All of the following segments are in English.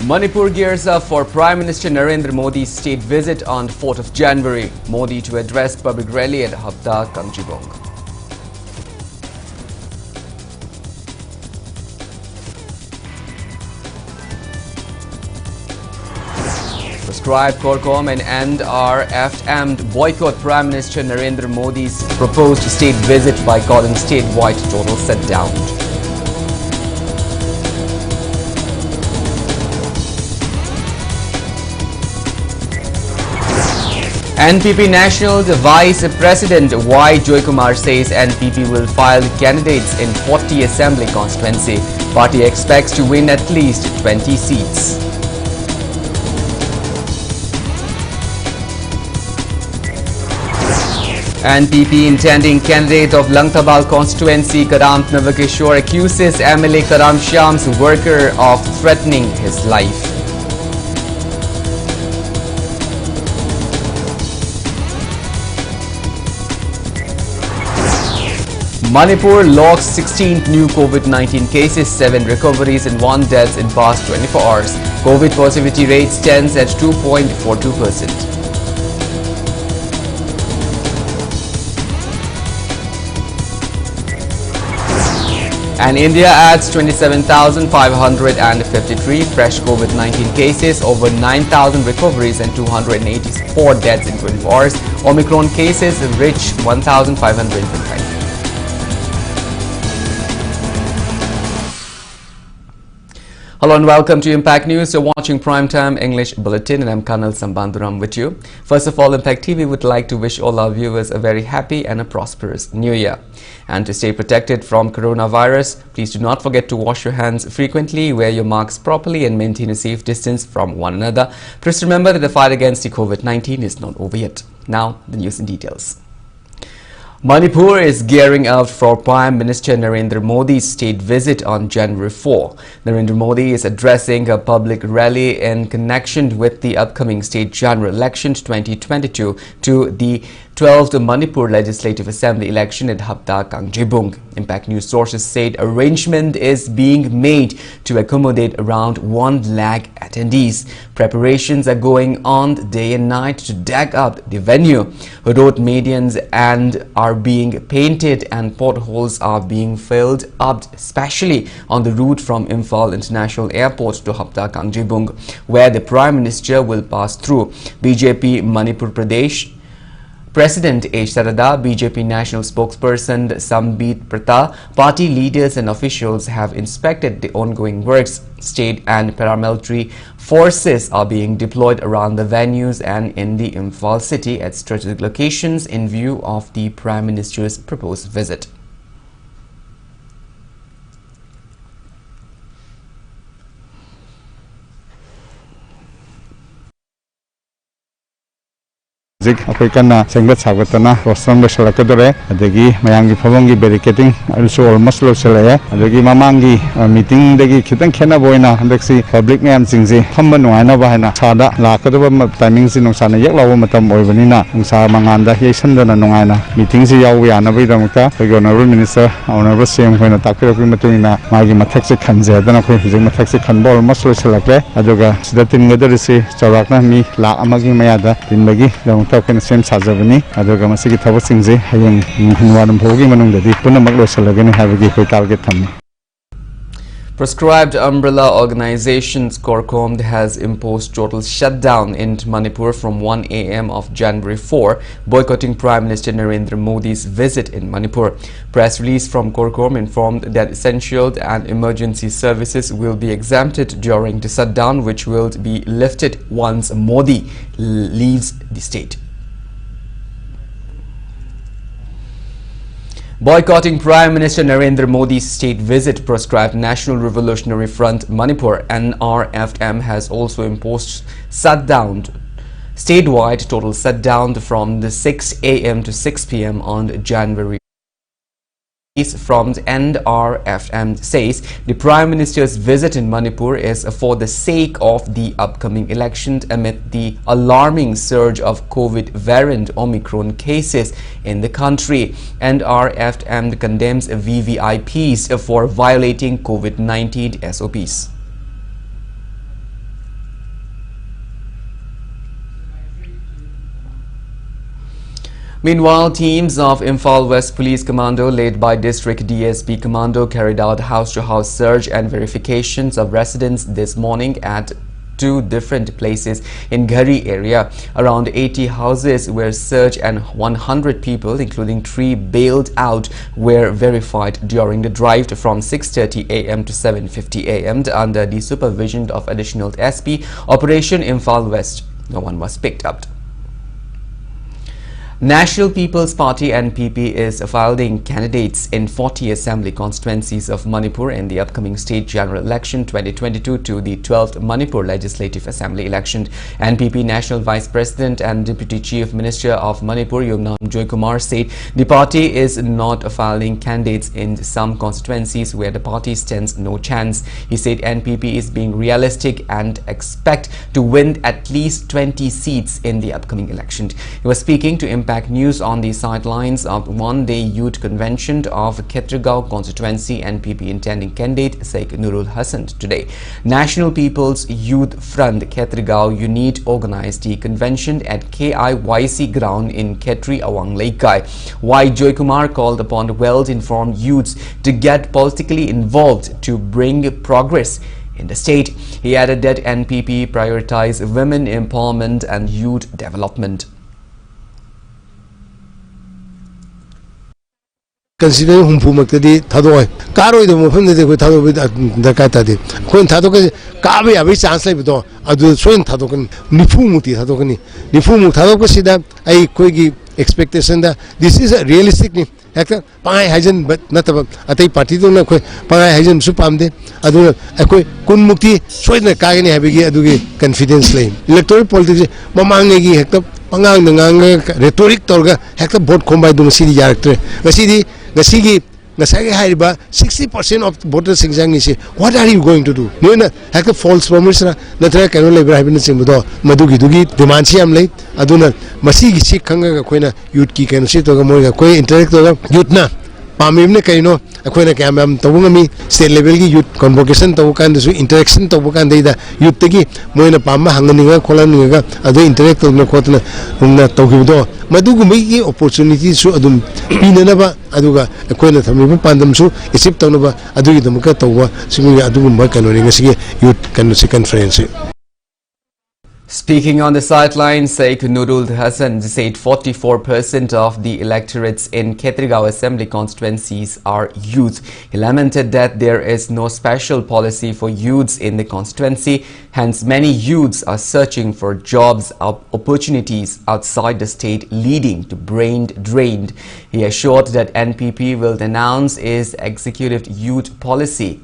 Manipur gears up for Prime Minister Narendra Modi's state visit on 4th of January. Modi to address public rally at Habda, Kangjibong. Prescribed Corcom and NRFM boycott Prime Minister Narendra Modi's proposed state visit by calling statewide total shutdown. NPP National Vice President Y. Joykumar says NPP will file candidates in 40 Assembly constituency. Party expects to win at least 20 seats. NPP intending candidate of Langtabal constituency Karam Navakishore accuses MLA Karam Shyam's worker of threatening his life. Manipur logs 16 new COVID-19 cases, 7 recoveries and 1 death in past 24 hours. COVID positivity rate stands at 2.42%. And India adds 27,553 fresh COVID-19 cases, over 9,000 recoveries and 284 deaths in 24 hours. Omicron cases reach 1,525. Hello and welcome to Impact News. You're watching Primetime English Bulletin and I'm KANEL SHAMBANDURAM with you. First of all, Impact TV would like to wish all our viewers a very happy and a prosperous New Year. And to stay protected from coronavirus, please do not forget to wash your hands frequently, wear your masks properly and maintain a safe distance from one another. Please remember that the fight against the COVID-19 is not over yet. Now, the news in details. Manipur is gearing up for Prime Minister Narendra Modi's state visit on January 4. Narendra Modi is addressing a public rally in connection with the upcoming state general election 2022 to the 12th Manipur Legislative Assembly election at Habda, Kangjibong. Impact News sources said arrangement is being made to accommodate around 1 lakh attendees. Preparations are going on day and night to deck up the venue. Road medians are being painted and potholes are being filled up, especially on the route from Imphal International Airport to Habda, Kangjibong, where the Prime Minister will pass through. BJP Manipur Pradesh President H. Sarada, BJP National Spokesperson Sambit Prata, party leaders and officials have inspected the ongoing works. State and paramilitary forces are being deployed around the venues and in the Imphal city at strategic locations in view of the Prime Minister's proposed visit. African Sangbat Sagatana, Rostam Shalakadore, Adegi, Mayangi Pavongi barricading, also almost Losale, Adegi Mamangi, meeting the Kitan Kena Boina, Andexi, public name Singzi, Hambanuana Bahana, Sada, Lakadova timings in Osana Yellow Matam Oivanina, Unsa Manganda, Yasandana Noana, meetings Yawiana Vidamuka, the Honorable Minister, Honorable Same when attacked Matuna, Magi Mataxi Kanza, then of his Mataxi Kanbol, Muscle Salake, Adoga, Sedatin Gadarisi, Charakna, me, La Amagi Mayada, Tinbagi, Token same Sazavani, Adoga Masiki Tavasingzi, Hayang Hinwadam Hogi Manungadi, Punamaklo Salagani have a target tummy. Prescribed umbrella organizations Corcom has imposed total shutdown in Manipur from 1 a.m. of January 4, boycotting Prime Minister Narendra Modi's visit in Manipur. Press release from Corcom informed that essential and emergency services will be exempted during the shutdown, which will be lifted once Modi leaves the state. Boycotting Prime Minister Narendra Modi's state visit, Proscribed National Revolutionary Front Manipur (NRFM) has also imposed statewide total shutdown from the 6 a.m. to 6 p.m. on January. From the NRFM says the Prime Minister's visit in Manipur is for the sake of the upcoming election amid the alarming surge of COVID variant Omicron cases in the country. NRFM condemns VVIPs for violating COVID-19 SOPs. Meanwhile, teams of Imphal West Police Commando led by District DSP Commando carried out house-to-house search and verifications of residents this morning at two different places in Ghari area. Around 80 houses were searched and 100 people, including 3 bailed out, were verified during the drive from 6:30 a.m. to 7:50 a.m. under the supervision of Additional SP Operation Imphal West. No one was picked up. National People's Party NPP is fielding candidates in 40 assembly constituencies of Manipur in the upcoming state general election 2022 to the 12th Manipur Legislative Assembly election. NPP National Vice President and Deputy Chief Minister of Manipur Yumnam Joykumar said the party is not fielding candidates in some constituencies where the party stands no chance. He said NPP is being realistic and expect to win at least 20 seats in the upcoming election. He was speaking to Impact News on the sidelines of one-day youth convention of Khetragaon constituency. NPP intending candidate Sheikh Nurul Hassan today. National People's Youth Front Khetragaon unit organized the convention at KIYC ground in Khetri Awang Laikai. Y. Joykumar called upon well-informed youths to get politically involved to bring progress in the state. He added that NPP prioritize women empowerment and youth development. Consider Humpumaki Tadoi, Karo, the Mufan, the Tado with the Katadi. When Tadoka Kabi, a bit answer, I do swing Tadokan, Nifumuti Tadokani, Nifumu Tadokasida, I quiggy expectation that this is a realistic actor. Pai Hajan, but not about a take partido, Pai Hajan Supamde, I do a quick Kunmuti, Swing the Kagani Habigi, Adugi, confidence lane. Electoral politics, Mamangagi Hector, Pangang, rhetoric Torga, Hector Bot combined to City Director, City. Gasigi 60% of voters say, what are you going to do? No, have a false promise. Natra cannot live in Simbudo, Madugi Dugi, Demansiam late, Aduna, Masigi Sikanga, Quena, youth key can sit or Moya, interact youthna. Pamimne Kaino, Aquena Camam, Tawumi, state level youth convocation, Tawakan, interaction, Tawakan data, youth tegi, Moina Pama, Hanganga, Kolaniga, other interact on the Kotana, Tokido, Madugu Miki, opportunities to Adum, Pinanaba, Aduga, Aquena Tamimu Pandamsu, Esiptonova, Adu the Mukatawa, Simi Adum Bakan, youth can second friends. Speaking on the sidelines, Sheikh Nurul Hassan said 44% of the electorates in Khetragaon assembly constituencies are youth. He lamented that there is no special policy for youths in the constituency, hence many youths are searching for jobs opportunities outside the state, leading to brain drain. He assured that NPP will announce its exclusive youth policy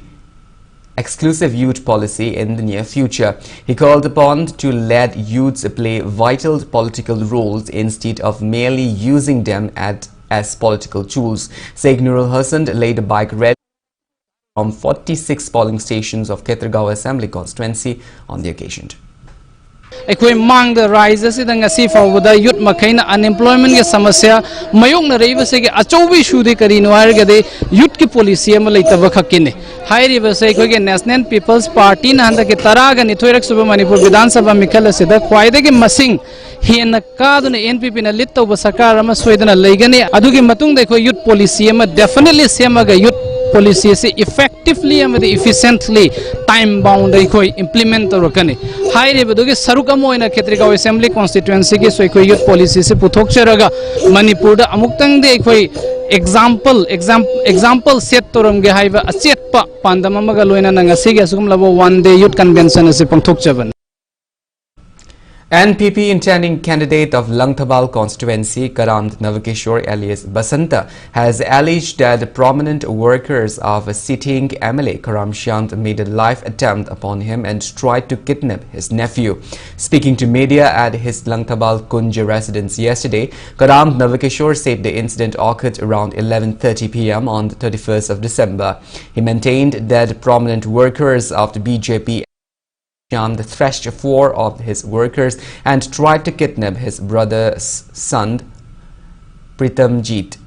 in the near future. He called upon to let youths play vital political roles instead of merely using them as political tools. Sheikh Nurul Hassan laid a bike rally from 46 polling stations of Khetragaon Assembly constituency on the occasion. Ekoi mang the rises in the sea for the youth Makaina unemployment Samasya, Mayong Rivers Achovi Shudi Karino, youth ki policy Malita High River Seko National People's Party and the Kitaraga and Itorak Manipur Vidan Sabha Mikala Seda, Quaidagi Masing, he and the card on the NPP in a little Sakara Sweden Legani, Adugi Matung the youth policy, definitely Semaga youth policy effectively and efficiently time bound implement rokani high reveduge sarukamo in a Khetragaon assembly constituency ke so youth policy se puthok charaga Manipur da amuktang de example set toram ge haiba achet pa pandamamaga loina nanga sige asugum labo one day youth convention se pangthok chaban. NPP intending candidate of Langthabal constituency Karamd Navakishore alias Basanta has alleged that prominent workers of a sitting MLA Karam Shyant made a live attempt upon him and tried to kidnap his nephew. Speaking to media at his Langthabal Kunja residence yesterday, Karam Navakishore said the incident occurred around 11:30 p.m. on the 31st of December. He maintained that prominent workers of the BJP thrashed 4 of his workers and tried to kidnap his brother's son, Pritamjit.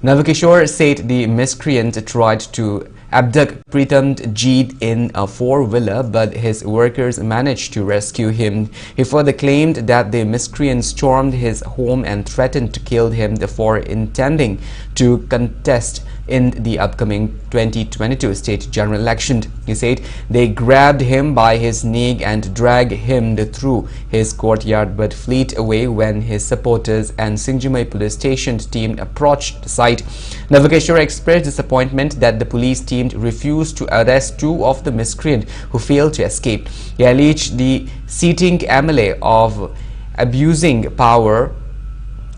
Navakishore said the miscreant tried to abduct Pritam Jeet in a four-wheeler, but his workers managed to rescue him. He further claimed that the miscreants stormed his home and threatened to kill him before intending to contest in the upcoming 2022 state general election. He said they grabbed him by his neck and dragged him through his courtyard but fled away when his supporters and Singjumai police station team approached the site. Navakeshwara expressed disappointment that the police team refused to arrest two of the miscreants who failed to escape. He alleged the sitting MLA of abusing power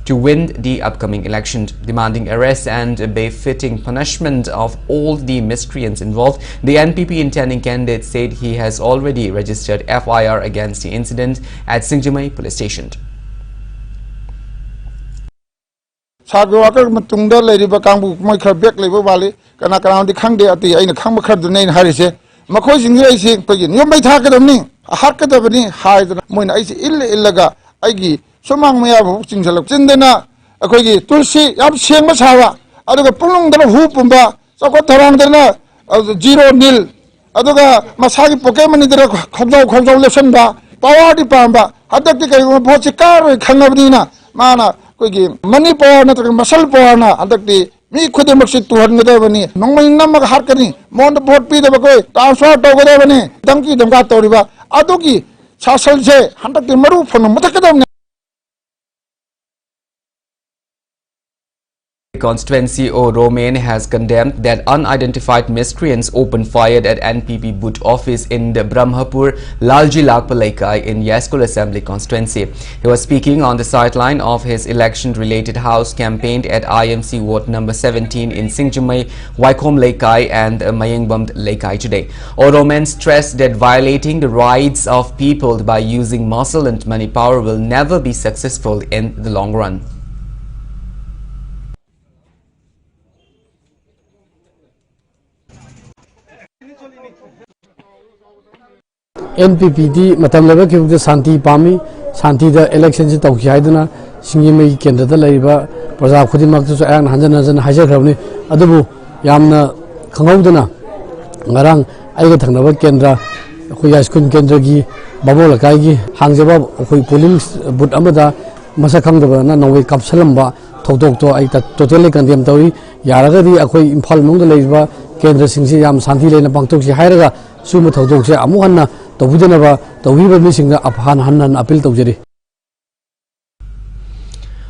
to win the upcoming election, demanding arrest and befitting punishment of all the miscreants involved. The NPP intending candidate said he has already registered FIR against the incident at Singjumai police station. Sagwaka matungda leriba kangbu moi khabek lebo wali kana kana di khangde ati aina khangba khadu nei harise makhoi sing ai sing pagi nyom bai tha kadamni har kadabni haidna moina ai illaga aigi somang maya bu chingsalak chindena akhoi tulsi yam sengma sawa aduga pulung dara hu pumba sako tharang dana 0 nil aduga masagi pokemani dara khojau lesanba power di pamba hadakti kai bhochi kar khangabni na mana koi Manipur na masal power na hadakti mi khode maksi tuhan gadabani nongmai namag harkani mon vote pi deba koi transfer to gadabani damki damga toriba adugi sasal je hadakti maru phon mutakadam. Constituency O Romain has condemned that unidentified miscreants opened fire at NPP booth office in the Brahmapur Lalji Lakpalaikai in Yaskul Assembly constituency. He was speaking on the sideline of his election-related house campaign at IMC Ward number 17 in Singjumai, Waikom Laikai and Mayangbam Laikai today. O Romain stressed that violating the rights of people by using muscle and money power will never be successful in the long run. NPPD matam leba ke santi pami santi da election si tawki haiduna Singjumai kendra da laiba praja khudi mak chu ayang hanjan haja khrabni adubu yamna khangauduna ngarang aiga thangnaba kendra khoi yaskun kendra gi babol kai gi hangjaba khoi polling booth amada masa khangdaba na nowei kapsalamba thodok to ai ta totally condemn tawi yaraga di akhoi imphal mong da laiba kendra singsi yam santi leina pangtok si hairaga suma thodok se amu hanna tawbidanaba tawbiba misingna aphan hannan appeal tawjari.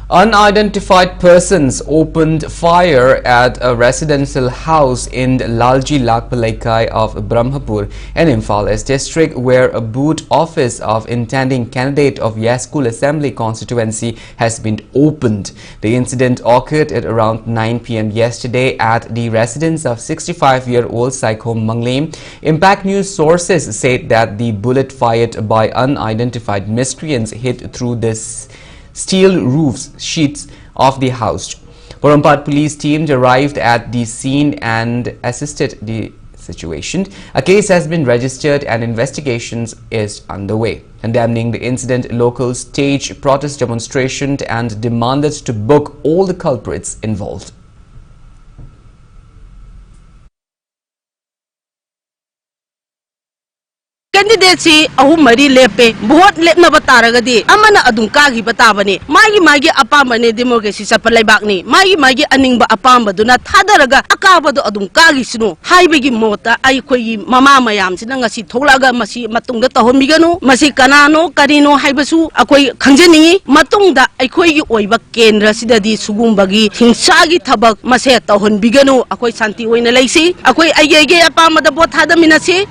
Unidentified persons opened fire at a residential house in Lalji Lakpalaikai of Brahmapur and Imphal East district, where a booth office of intending candidate of Yaskul Assembly constituency has been opened. The incident occurred at around 9 p.m. yesterday at the residence of 65-year-old Saikhom Manglem. Impact News sources said that the bullet fired by unidentified miscreants hit through this steel roofs sheets of the house. Borampad police team arrived at the scene and assisted the situation. A case has been registered and investigations is underway. Condemning the incident, locals staged protest demonstration and demanded to book all the culprits involved. Candidate si ahum mari lepe vote lepna bataragadi amana adung kagi batabani magi apamba ne democracy sa palaybak ni magi aning ba apamba duna thadaraga akaba do adung kagi sinu haibegi mota ai khoi mama mayam sina ngasi tholaga masi matungda tahomiganu masi kanano karino haibasu akoi khangjeningi matungda ai khoi gi oiba kendra sidadi sugumbagi hingsagi thabak mase tahonbiganu akoi santi oina leisi akoi aige apamba da vote thadaminasi.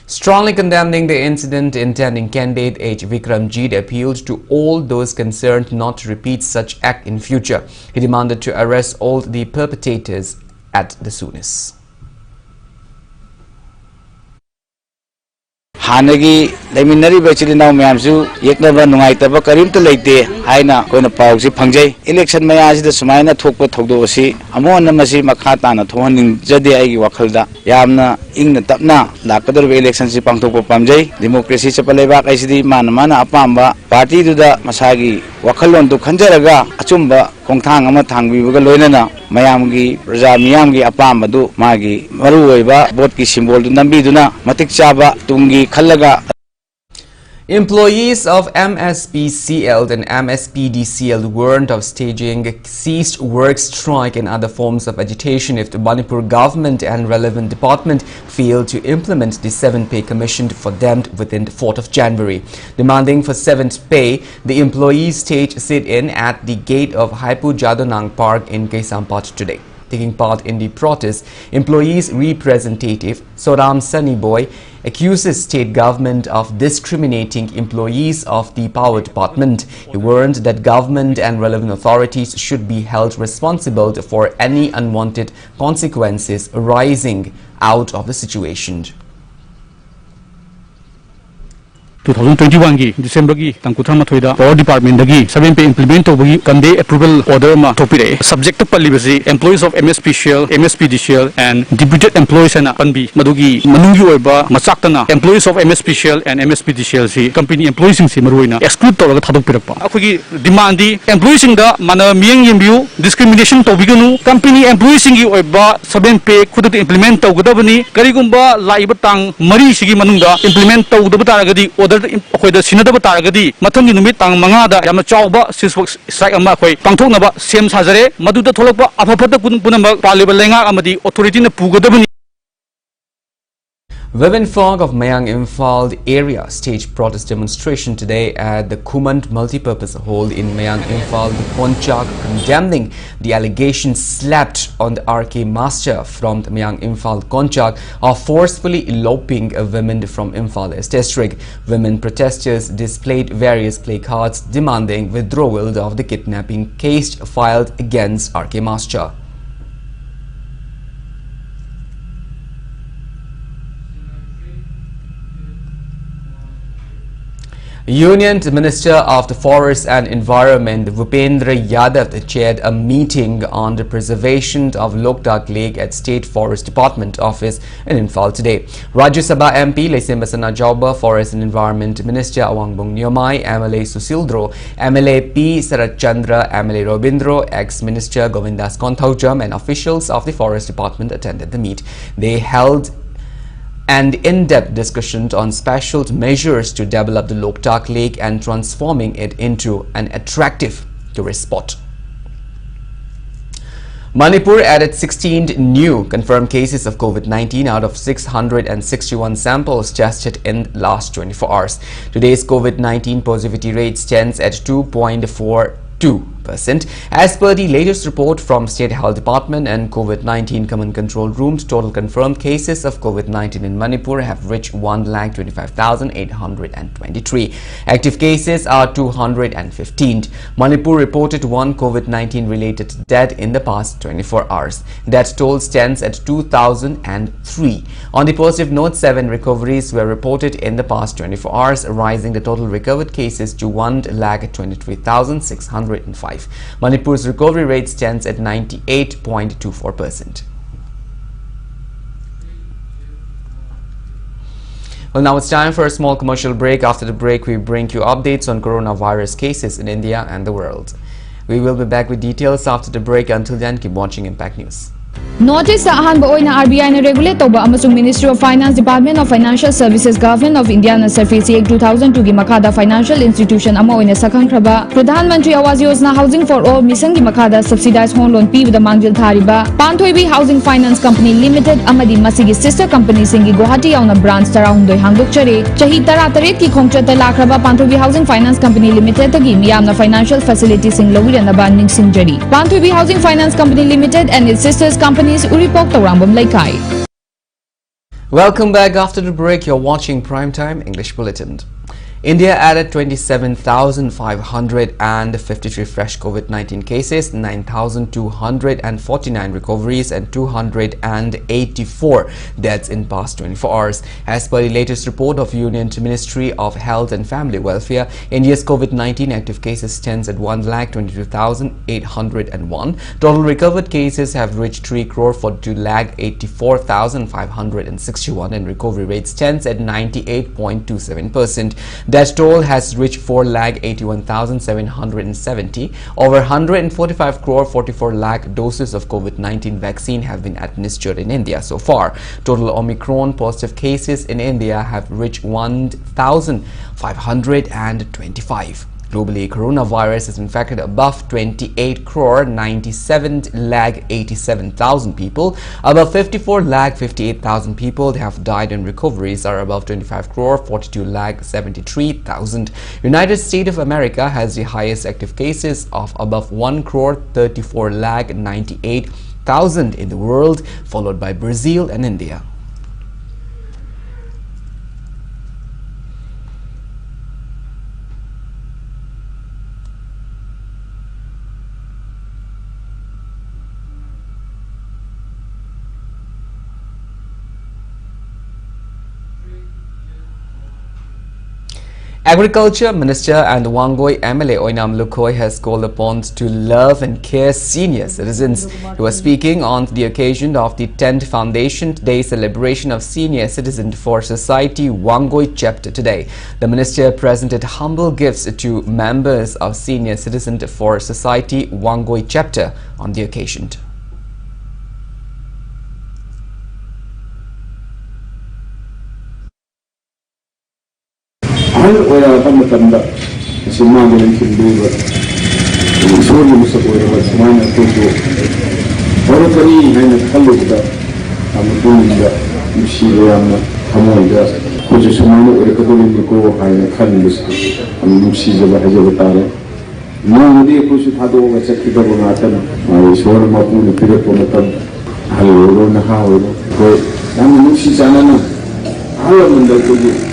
Strongly condemning the incident, intending candidate H. Vikramjit appealed to all those concerned not to repeat such act in future. He demanded to arrest all the perpetrators at the soonest. Hanagi leminari bachili now myamsu yeknaba nungaitaba karimta leite haina koina pawsi phangjai election maya sida sumaina thokpa thokdo si amona masi makha tana thohaning jade aigi wakhalda yamna ing tapna lakador election si pangthok pamjai democracy chapaleba kaisidi mana apamba party duda masagi wakhalon du khanjaraga achumba khongthang ama thangbibaga loinana mayamgi praja miyamgi apamba du magi maru oiba vote ki symbol du nambi duna matik chaba tungi khallaga. Employees of MSPCL and MSPDCL warned of staging ceased work strike and other forms of agitation if the Manipur government and relevant department fail to implement the 7th pay commissioned for them within the 4th of January. Demanding for 7th pay, the employees staged sit-in at the gate of Haipu Jadonang Park in Kaisampat today. Taking part in the protest, employees representative Soram Sunnyboy accuses state government of discriminating employees of the power department. He warned that government and relevant authorities should be held responsible for any unwanted consequences arising out of the situation. 2021 gi December gi tangkutham mathoida power department dagi 7 pay implement tobagi kande approval order ma topire subject to palibasi employees of MSPCL, MSPDCL and deputed employees and panbi madugi manungi oiba machaktana employees of MSPCL and MSPDCL si company employees sing si maruina exclude toraga thadok pirakpa akogi demand di employees sing da mana miyang yembiu discrimination tobiganu company employees sing gi oiba 7 pay khudut implement tawgadabani karigumba laiba tang mari sigi manungda implement tawdaba taragadi अखोइदा सिनदब तारगदी मथंगी नुमित Thang मंगादा yam चावबा सिसवक strike अमा अखोइ पांथोकनबा same साजरे मदुदा थोलकबा अफफत पुनमक पालिबा लेंगा अमदी authority न पुगदबनी. Women folk of Mayang Imphal area staged protest demonstration today at the Kumant multipurpose hall in Mayang Imphal, the Konchak, condemning the allegations slapped on the RK master from the Mayang Imphal Konchak of forcefully eloping a woman from Imphal East district. Women protesters displayed various placards demanding withdrawal of the kidnapping case filed against RK master. Union Minister of the Forest and Environment Bhupendra Yadav chaired a meeting on the preservation of Loktak Lake at State Forest Department office in Imphal today. Rajya Sabha MP Leisimbasana Jauba, Forest and Environment Minister Awangbong Nyomai, MLA Susildro, MLA P. Sarat Chandra, MLA Robindro, ex-Minister Govindas Kontaujam and officials of the Forest Department attended the meet. They held and in-depth discussion on special measures to develop the Loktak Lake and transforming it into an attractive tourist spot. Manipur added 16 new confirmed cases of COVID-19 out of 661 samples tested in last 24 hours. Today's COVID-19 positivity rate stands at 2.42%. As per the latest report from State Health Department and COVID-19 Command Control Rooms, total confirmed cases of COVID-19 in Manipur have reached 1,25,823. Active cases are 215. Manipur reported one COVID-19 related death in the past 24 hours. Death toll stands at 2,003. On the positive note, 7 recoveries were reported in the past 24 hours, rising the total recovered cases to 1,23,605. Manipur's recovery rate stands at 98.24%. Well, now it's time for a small commercial break. After the break, we bring you updates on coronavirus cases in India and the world. We will be back with details after the break. Until then, keep watching Impact News. Notice ahanba oina RBI na regulate toba amasung Ministry of Finance, Department of Financial Services, Government of India na Surface Act 2002 gi makada financial institution ama oina sakhangkraba Pradhan Mantri Awas Yojana Housing for All mission gi makada subsidized home loan pibada mangjil thariba Panthoibi Housing Finance Company Limited amadi masigi sister company singi Guwahati yauna branch tarahundoi hangdokchare chahi 13 ki khongchata lakraba Panthoibi Housing Finance Company Limited tagi miyamna financial facilities sing lowiranaba ningsingjari. Panthoibi Housing Finance Company Limited and its sisters companies Uripok Tarambam Laikai. Welcome back after the break. You're watching Primetime English Bulletin. India added 27,553 fresh COVID-19 cases, 9,249 recoveries and 284 deaths in past 24 hours. As per the latest report of Union Ministry of Health and Family Welfare, India's COVID-19 active cases stands at 1,22,801. Total recovered cases have reached 3,42,84,561 and recovery rate stands at 98.27%. Death toll has reached 4,81,770. Over 145 crore 44 lakh doses of COVID-19 vaccine have been administered in India so far. Total Omicron positive cases in India have reached 1,525. Globally, coronavirus has infected above 28 crore 97 lakh 87,000 people. Above 54 lakh 58,000 people have died and recoveries are above 25 crore 42 lakh 73,000. United States of America has the highest active cases of above 1 crore 34 lakh 98,000 in the world, followed by Brazil and India. Agriculture Minister and Wangoi MLA Oinam Lukhoi has called upon to love and care senior citizens. He was speaking on the occasion of the 10th Foundation Day celebration of Senior Citizen for Society Wangoi chapter today. The minister presented humble gifts to members of Senior Citizen for Society Wangoi chapter on the occasion. Hal oya kami tanda semua dengan kedua semua musuh oya semua itu orang kami hanya kalau kita kami pun tidak mesti yang kamu tidak khusus semua oya kedua ini kau hanya kalau kami mesti jaga betara nanti khusus hadu macam kita mengatakan semua mampu tidak pun hal orang hal kau kami mesti jangan hal mendapat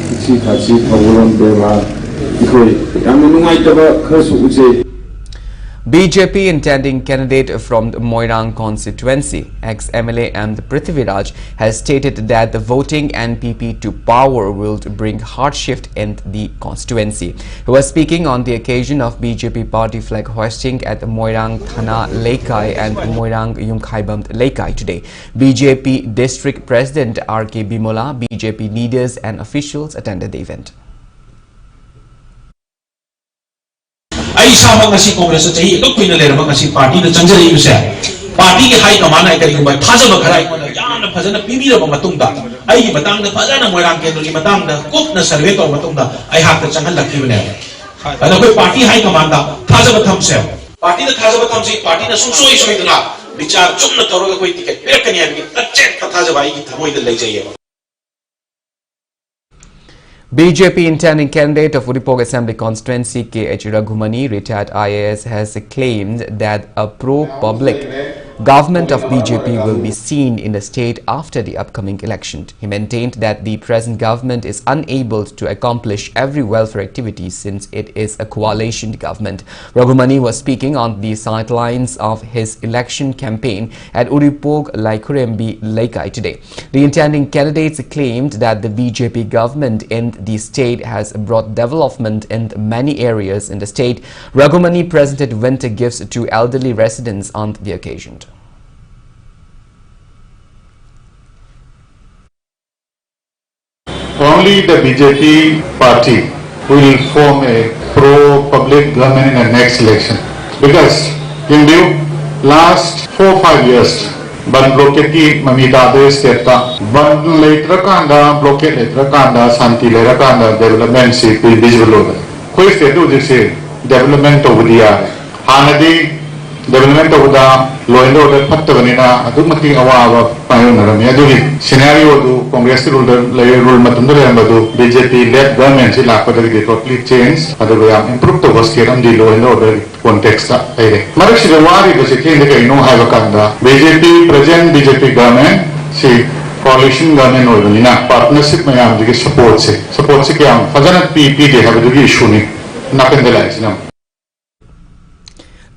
BJP intending candidate from the Moirang constituency, ex-MLA and Prithviraj, has stated that the voting NPP to power will bring hardship in the constituency. He was speaking on the occasion of BJP party flag hoisting at Moirang Thana Laikai and Moirang Yungkhaibam Laikai today. BJP District President R.K. Bimola, BJP leaders and officials attended the event. I saw Mangasi Congress at a look in the letter Mangasi party, the Chanjari party high command I can by Tazabakarai, Yan Pazana Bibi of Matunda. I Matang the Pazana Moran Matang, the Cookna Salveto Matunda. I have the Changala Kivaner. And the party high commander, Tazabatamsel. Party the Tazabatamsi, party the Suso is with the lap, which are Jumna Toro ticket, Perkanian, a check for Tazabai to avoid the laser. BJP intending candidate of Uripog Assembly constituency K.H. Raghumani, retired IAS, has claimed that a pro-public government of BJP will be seen in the state after the upcoming election. He maintained that the present government is unable to accomplish every welfare activity since it is a coalition government. Raghumani was speaking on the sidelines of his election campaign at Uripog Laikurembi Laikai today. The intending candidates claimed that the BJP government in the state has brought development in many areas in the state. Raghumani presented winter gifts to elderly residents on the occasion. Only the BJP party will form a pro-public government in the next election. Because in the last 4 or 5 years, ban blockade ki mamita de state ta ban later kanda blockade later kanda santi later kanda development se koi visible hoga koi state do jise development over diya hanadi development over da law and order phatta banina adu mati awa payon rami adu scenario do congress rule matumda adu BJP led government se lakpa de complete change adu improve to was keram di law and order context ai marak si wari do se kende kai no ha kanda BJP present BJP government si coalition government organina partnership mayam jige support se kyam fajana pp de have the issue ni nakandela isnam.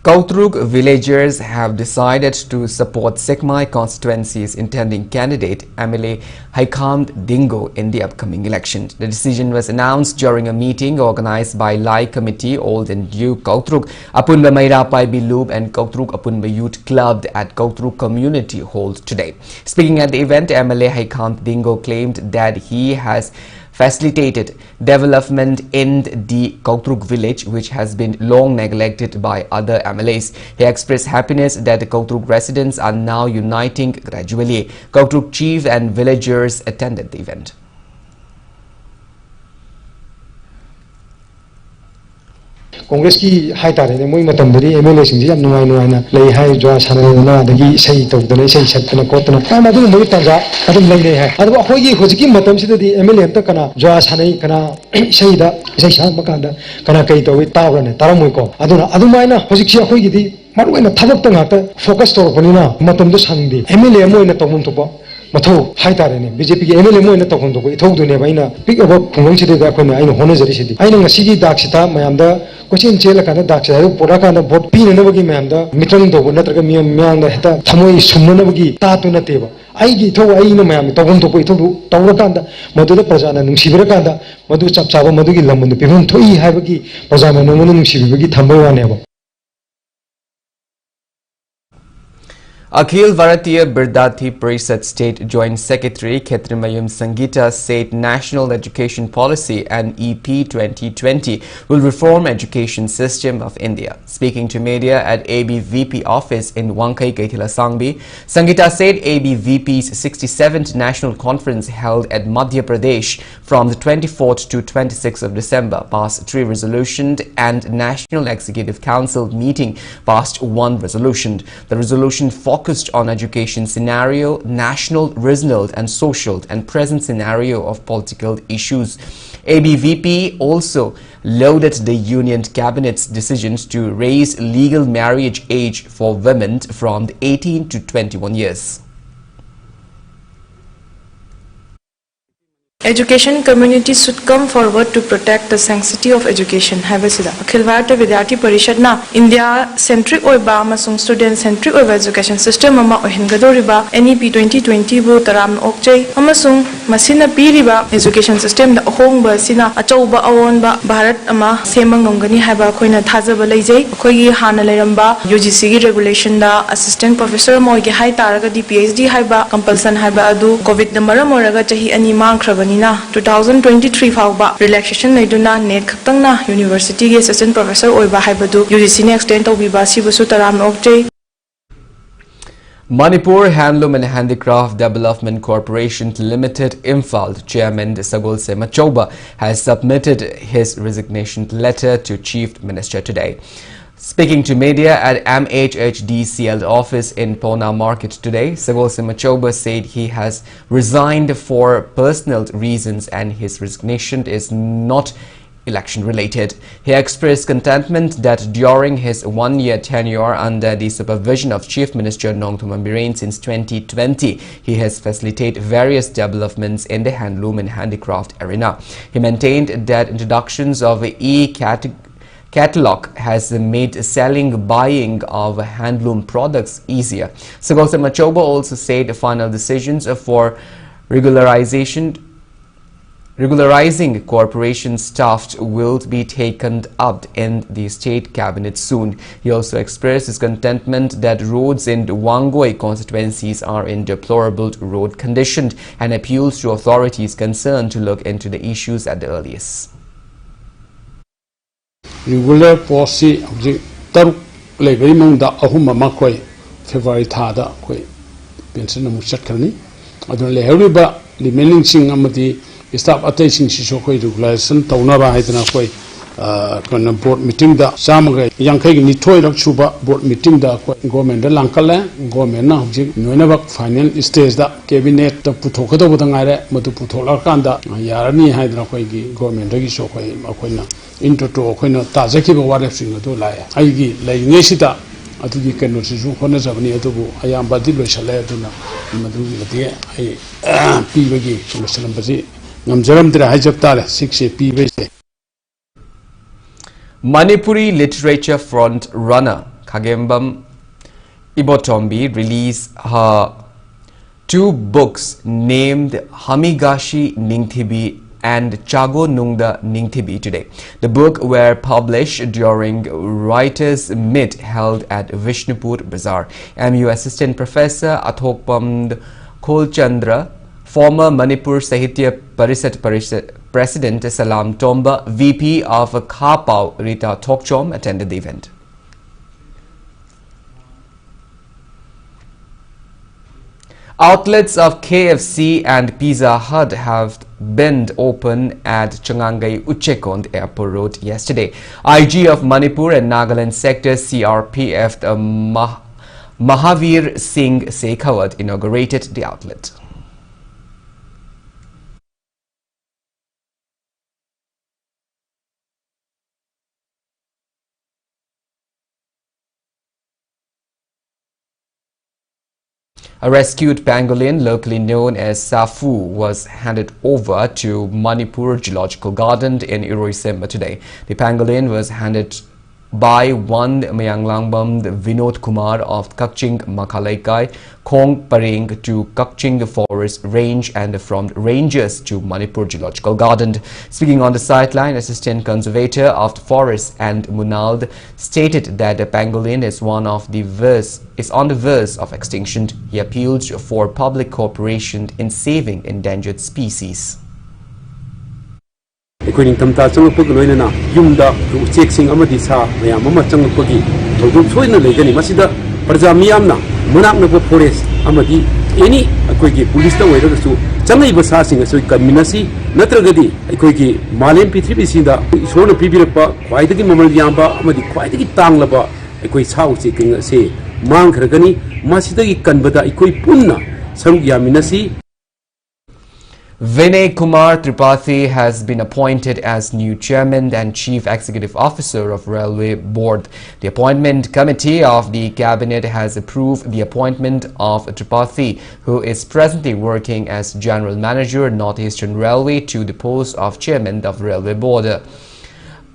Kautruk villagers have decided to support Sekmai constituency's intending candidate MLA Haikam Dingo in the upcoming election. The decision was announced during a meeting organized by Lai Committee Old and New Kautruk, Apunba Mairapai Bilub and Kautruk Apunba Youth Club at Kautruk Community Hall today. Speaking at the event, MLA Haikam Dingo claimed that he has facilitated development in the Kautruk village, which has been long neglected by other MLAs. He expressed happiness that the Kautruk residents are now uniting gradually. Kautruk chief and villagers attended the event. Congress ki hai tare ne moi matam dari MLA sing jam nuai nuai na lei hai jwa sanana na dagi sei to dane sei satna kotna ta ma du moi tarja adum lei nei hai adu khoi gi hojiki matam sida di MLA ta kana jwa sanai kana sei da sei sa makanda kana kai to wi taw ne taramoi ko aduna adumai na hojik si khoi gi di maru na thabak ta ngata focus to pani na matam du sangdi MLA moi na tomum to ba Matho hai tare ne BJP ki MLA moi na tokon to ko ithau du ne baina pick up khungong si de ga khoi na aina hona jari si di aina ngasi gi dak sita mayam da Question chela kana dak sa pora kana vote pi na bagi mayam da mitang do na tra mi myang da heta thamoi sumna na bagi ta tu na te ba ai gi tho ai na mayam tokon to ko ithau du tawra kan da madu da praja na nungsi bira kan da madu chap chaba madu gi lam du pibun thoi hai bagi praja na nungsi bagi thambai wa ne ba Akhil Varatiya Birdati Parishad State Joint Secretary Khetrimayum Sangita said National Education Policy and EP 2020 will reform education system of India. Speaking to media at ABVP office in Wangkai Kaithila Sangbi, Sangita said ABVP's 67th National Conference held at Madhya Pradesh from the 24th to 26th of December passed 3 resolutions and National Executive Council meeting passed 1 resolution. The resolution focused on education scenario, national, regional and social and present scenario of political issues. ABVP also lauded the Union Cabinet's decisions to raise legal marriage age for women from 18 to 21 years. Education community should come forward to protect the sanctity of education. Akhil Varatiya Vidyarthi Parishad na India centric oiba amasung student centric oiba education system ama ohingadoriba NEP 2020 bu taram okjai amasung masina piriba education system da ahongba sina achauba awonba Bharat ama semang ngomgani haiba khoina thajaba leijai akhoi hana leiramba UGC gi regulation da assistant professor moi gi hai taraga di PhD haiba compulsion haiba adu covid na maram oraga chahi ani mangkhrabani 2023 fauba relaxation naiduna net khaktang na university ge assistant professor oiba haibadu UGC ne extend tawbiba sibusu taram okjai. Manipur Handloom and Handicraft Development Corporation Limited Imphal Chairman Sagol Semachoba has submitted his resignation letter to Chief Minister today. Speaking to media at MHHDCL office in Pona Market today, Sagol Semachoba said he has resigned for personal reasons and his resignation is not election related. He expressed contentment that during his 1-year tenure under the supervision of Chief Minister Nongthoman Birane since 2020, he has facilitated various developments in the handloom and handicraft arena. He maintained that introductions of e-catalog has made selling, buying of handloom products easier. Sagol Semachoba also said the final decisions for regularizing corporation staff will be taken up in the state cabinet soon. He also expressed his contentment that roads in the Wangoi constituencies are in deplorable road condition and appeals to authorities concerned to look into the issues at the earliest. Regular policy object taruk lebai mong da ahum makoi February thada koi pension mu chatkhani adun lehriba remaining sing amati staff attaching si so koi regulation tauna ba haidna koi kon board meeting da samaga yankai ni thoi rak chuba board meeting da koi government da langkala government na object noina bak final stage da cabinet ta puthokada budangare madu puthokla kanda yarani haidna koi gi government da gi so koi makoina into to koino tajaki ba ware sing do la ya ai gi lai ngesita ꯑꯗꯨꯒꯤ ꯀꯩꯅꯣꯁꯤꯁꯨ ꯍꯣꯠꯅꯖꯕꯅꯤ ꯑꯗꯨꯕꯨ ꯑꯌꯥꯝꯕꯗꯤ ꯂꯣꯏꯁꯜꯂꯦ ꯑꯗꯨꯅ ꯃꯗꯨꯒꯤꯗꯤ ꯑꯩ ꯄꯤꯕꯒꯤ ꯂꯣꯏꯁꯜꯂꯝꯕꯁꯤ ꯉꯝꯖꯔꯝꯗ꯭ꯔꯦ ꯍꯥꯏꯖꯕ ꯇꯥꯔꯦ ꯁꯤꯛꯁꯦ ꯄꯤꯕꯁꯦ. Manipuri literature front runner Khagembam Ibotombi released her 2 books named Hamigashi Ningthibi and Chago Nungda Ningthibi today. The book were published during Writers' Meet held at Vishnupur Bazaar. MU Assistant Professor Athokpam Kholchandra, former Manipur Sahitya Parisat President Salam Tomba, VP of Khapau Rita Thokchom attended the event. Outlets of KFC and Pizza Hut have been open at Changangai Uchekond Airport Road yesterday. IG of Manipur and Nagaland sector CRPF Mahavir Singh Shekhawat inaugurated the outlet. A rescued pangolin, locally known as Safu, was handed over to Manipur Zoological Garden in Iroisemba today. The pangolin was handed by one Mayanglangbam Vinod Kumar of Kakching Makhalaikai, Khong Paring to Kakching Forest Range and from rangers to Manipur Zoological Garden. Speaking on the sideline, Assistant Conservator of the Forest and Munald stated that the pangolin is on the verge of extinction. He appealed for public cooperation in saving endangered species. According to the Loinana, Yumda, Chexing Amadisa, Mayama Changpagi, Soina Legani, Masida, Parzamiamna, Munakna Forest, Amadi, any Akwiki, police the way to Changi was passing a sweet Kaminasi, Natragadi, Akwiki, Malim Pitripisida, Sona Pibirapa, quite the Mamaliamba, Amadi, quite the Tanglaba, Aquis house, taking a say, Mank Ragani, Masida Kanbada, Equi Punna, Sangia Minasi. Vinay Kumar Tripathi has been appointed as new chairman and chief executive officer of Railway Board. The appointment committee of the cabinet has approved the appointment of Tripathi, who is presently working as general manager Northeastern Railway, to the post of chairman of Railway Board.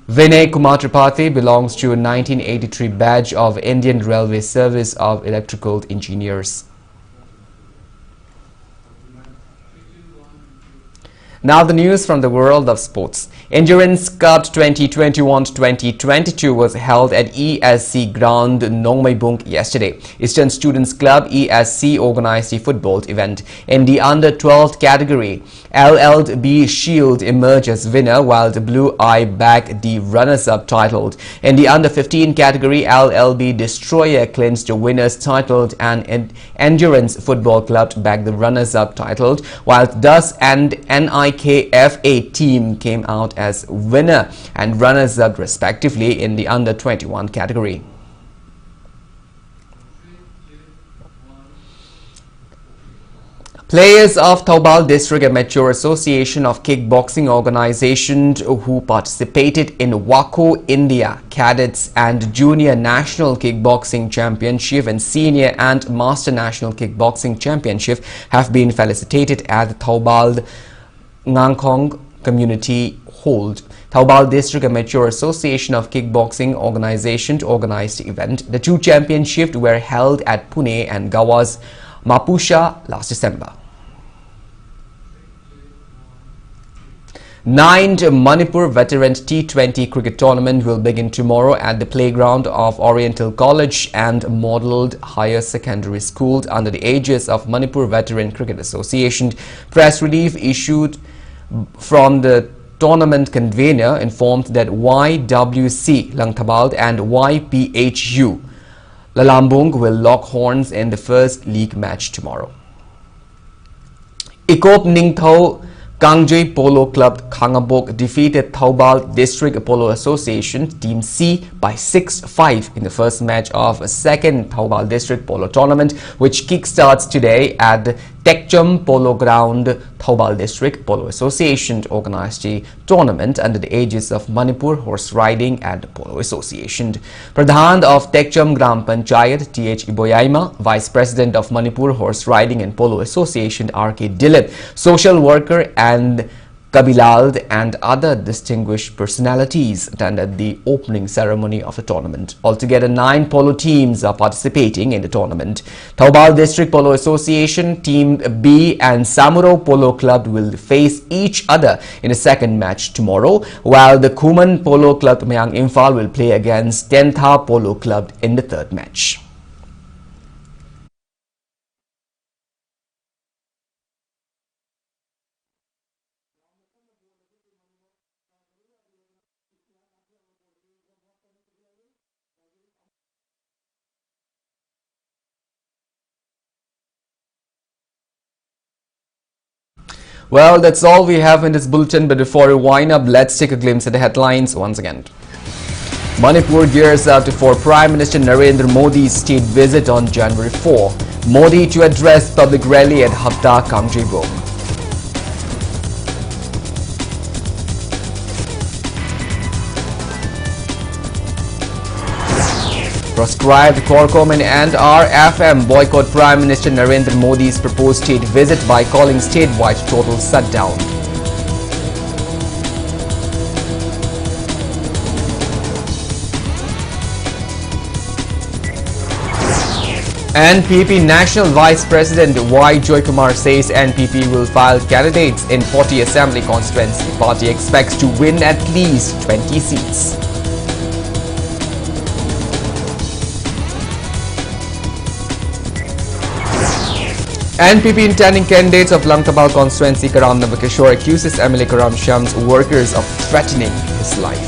Vinay Kumar Tripathi belongs to a 1983 batch of Indian Railway Service of Electrical Engineers. Now the news from the world of sports. Endurance Cup 2021-2022 was held at ESC ground Nongmaibung yesterday. Eastern Students Club ESC organized a football event. In the under-12 category, LLB Shield emerged as winner, while the Blue Eye bagged the runners-up title. In the under-15 category, LLB Destroyer clinched the winners title and Endurance Football Club bagged the runners-up title, while DUS and NIKFA team came out as winner and runners-up respectively in the under-21 category. Players of Taubal District Amateur Association of Kickboxing Organization who participated in WACO India Cadets and Junior National Kickboxing Championship and Senior and Master National Kickboxing Championship have been felicitated at the Taubal Ngangkong Community Hall. Taubal District Amateur Association of Kickboxing Organization organized the event. The two championships were held at Pune and Goa's Mapusha last December. 9th Manipur Veteran T20 Cricket Tournament will begin tomorrow at the playground of Oriental College and Modeled Higher Secondary School under the aegis of Manipur Veteran Cricket Association. Press release issued from the tournament convener informed that YWC Langthabal and YPHU Lalambung will lock horns in the first league match tomorrow. Ikop Ningthau Kangjay Polo Club Khangabok defeated Taubal District Polo Association Team C by 6-5 in the first match of a second Taubal District Polo Tournament, which kickstarts today at the Tekchum Polo Ground Thoubal District Polo Association organized a tournament under the aegis of Manipur Horse Riding and Polo Association. Pradhan of Tekcham Gram Panchayat T.H. Iboyaima, Vice President of Manipur Horse Riding and Polo Association R.K. Dilip, social worker and Kabilald and other distinguished personalities attended the opening ceremony of the tournament. Altogether, 9 polo teams are participating in the tournament. Thoubal District Polo Association, Team B and Samuro Polo Club will face each other in the second match tomorrow, while the Kuman Polo Club Mayang Imphal will play against Tentha Polo Club in the third match. Well, that's all we have in this bulletin, but before we wind up, let's take a glimpse at the headlines once again. Manipur gears up for Prime Minister Narendra Modi's state visit on January 4. Modi to address public rally at Hapta Kamjibom. Proscribed Korkoman and RFM boycott Prime Minister Narendra Modi's proposed state visit by calling statewide total shutdown. NPP National Vice President Y. Joykumar says NPP will file candidates in 40 Assembly constituency. Party expects to win at least 20 seats. NPP intending candidates of Langtabal constituency Karam Navakishore accuses MLA Karam Sham's workers of threatening his life.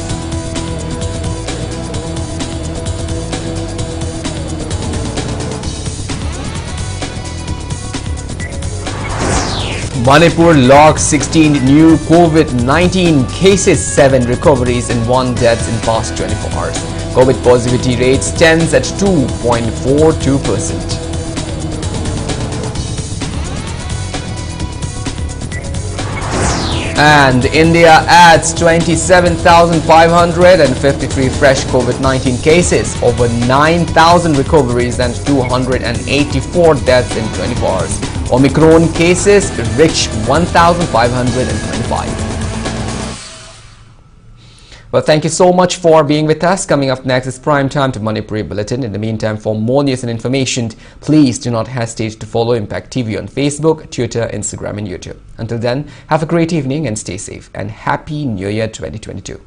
Manipur logged 16 new COVID-19 cases, 7 recoveries and 1 death in past 24 hours. COVID positivity rate stands at 2.42%. And India adds 27,553 fresh COVID-19 cases, over 9,000 recoveries and 284 deaths in 24 hours. Omicron cases reach 1,525. Well, thank you so much for being with us. Coming up next is Prime Time to Manipuri Bulletin. In the meantime, for more news and information, please do not hesitate to follow Impact TV on Facebook, Twitter, Instagram and YouTube. Until then, have a great evening and stay safe. And Happy New Year 2022.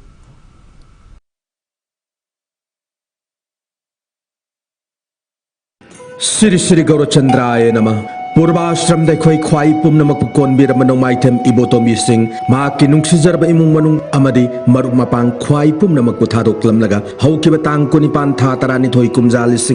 Siri Siri Gauro Chandraya Nama Purvashram Dekhoi Kwai Pumnamak Konbir Manomaitem Ibotomi Singh Maki Nungsizarba Imung Manung Amadi Marumapang Kwai Pumnamak Putado Klamlaga Haukibatang Kunipan Tatarani Toi Kumzali Singh